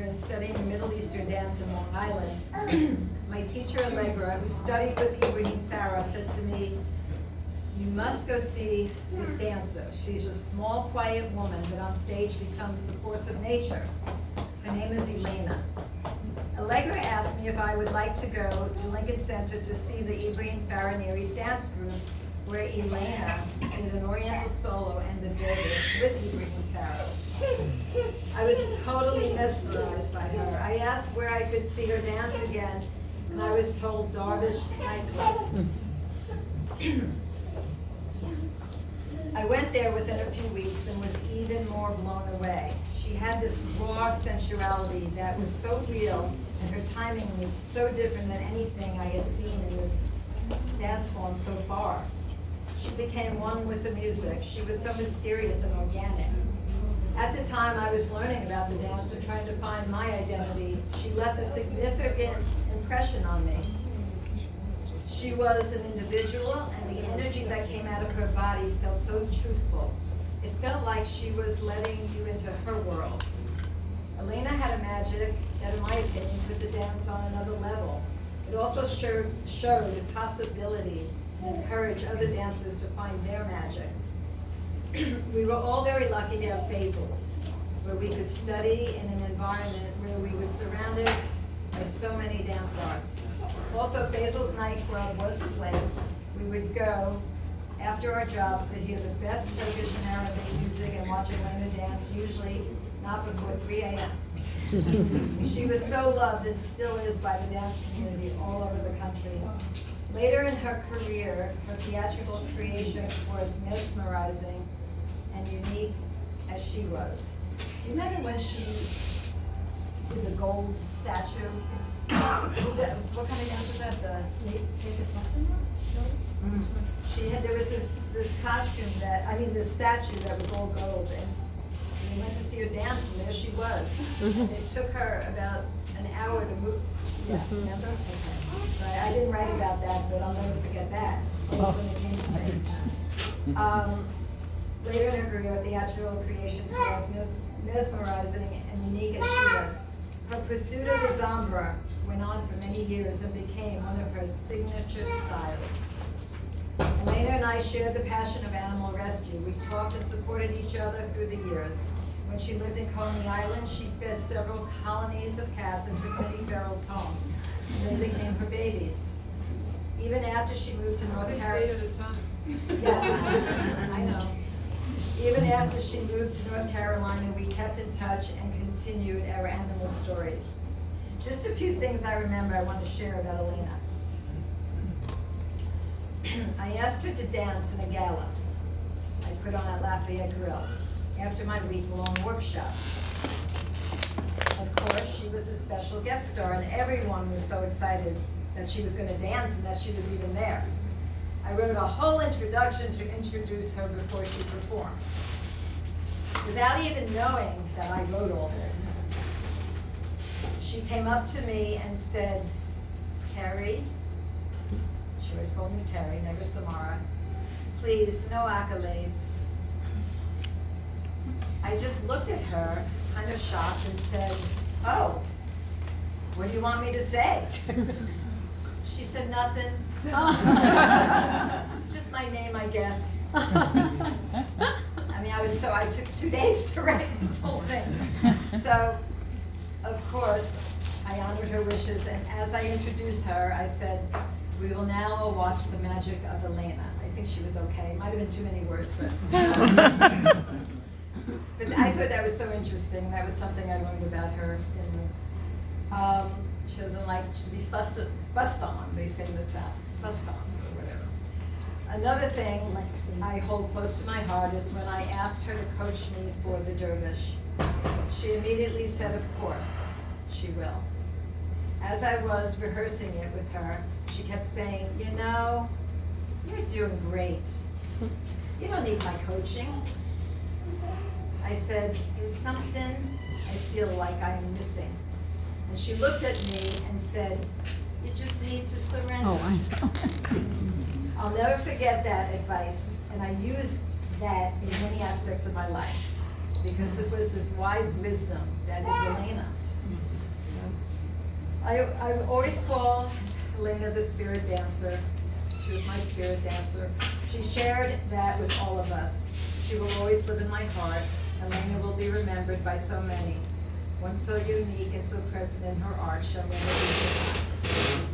and studying Middle Eastern dance in Long Island, my teacher Allegra, who studied with Ibrahim Farah, said to me, "You must go see this dancer. She's a small, quiet woman, but on stage becomes a force of nature. Her name is Elena." Allegra asked me if I would like to go to Lincoln Center to see the Ibrahim Farah Neri's dance group, where Elena did an Oriental solo and the dervish with Ibrahim Farah. I was totally mesmerized by her. I asked where I could see her dance again, and I was told Darvish nightclub. I went there within a few weeks and was even more blown away. She had this raw sensuality that was so real, and her timing was so different than anything I had seen in this dance form so far. She became one with the music. She was so mysterious and organic. At the time I was learning about the dance and trying to find my identity, she left a significant impression on me. She was an individual, and the energy that came out of her body felt so truthful. It felt like she was letting you into her world. Elena had a magic that, in my opinion, put the dance on another level. It also showed the possibility and encouraged other dancers to find their magic. We were all very lucky to have Faisals, where we could study in an environment where we were surrounded by so many dance arts. Also, Faisal's nightclub was the place we would go after our jobs to hear the best Turkish and Arabic music and watch Elena dance, usually not before 3 a.m. She was so loved and still is by the dance community all over the country. Later in her career, her theatrical creations were as mesmerizing and unique as she was. Do you remember when she did the gold statue? What kind of dance was that? There was this costume this statue that was all gold, and we went to see her dance, and there she was. And it took her about an hour to move. Yeah, remember? Okay. So I didn't write about that, but I'll never forget that. That's when it came to me. Later in her career, theatrical creations were as mesmerizing and unique as she was. Her pursuit of the Zambra went on for many years and became one of her signature styles. Elena and I shared the passion of animal rescue. We talked and supported each other through the years. When she lived in Coney Island, she fed several colonies of cats and took many ferals home. And they became her babies. Even after she moved to North Carolina. 6 at a time. Yes, I know. Even after she moved to North Carolina, we kept in touch and continued our animal stories. Just a few things I remember I want to share about Elena. I asked her to dance in a gala I put on at Lafayette Grill after my week-long workshop. Of course, she was a special guest star, and everyone was so excited that she was going to dance and that she was even there. I wrote a whole introduction to introduce her before she performed. Without even knowing that I wrote all this, she came up to me and said, "Terry," she always called me Terry, never Samara, "please, no accolades." I just looked at her, kind of shocked, and said, "Oh, what do you want me to say?" She said, "Nothing. Just my name, I guess." I took 2 days to write this whole thing. So, of course, I honored her wishes, and as I introduced her, I said, "We will now watch the magic of Elena." I think she was okay. It might have been too many words, but but I thought that was so interesting. That was something I learned about her. She doesn't like to be fussed on. They say this out, fussed on, or whatever. Another thing I hold close to my heart is when I asked her to coach me for the dervish. She immediately said, "Of course, she will." As I was rehearsing it with her, she kept saying, "You know, you're doing great. You don't need my coaching." I said, "There's something I feel like I'm missing." And she looked at me and said, "You just need to surrender." Oh, I know. I'll never forget that advice, and I use that in many aspects of my life, because it was this wise wisdom that is Elena. I always call Elena the spirit dancer. She was my spirit dancer. She shared that with all of us. She will always live in my heart. Elena will be remembered by so many. One so unique and so present in her art shall never be forgotten.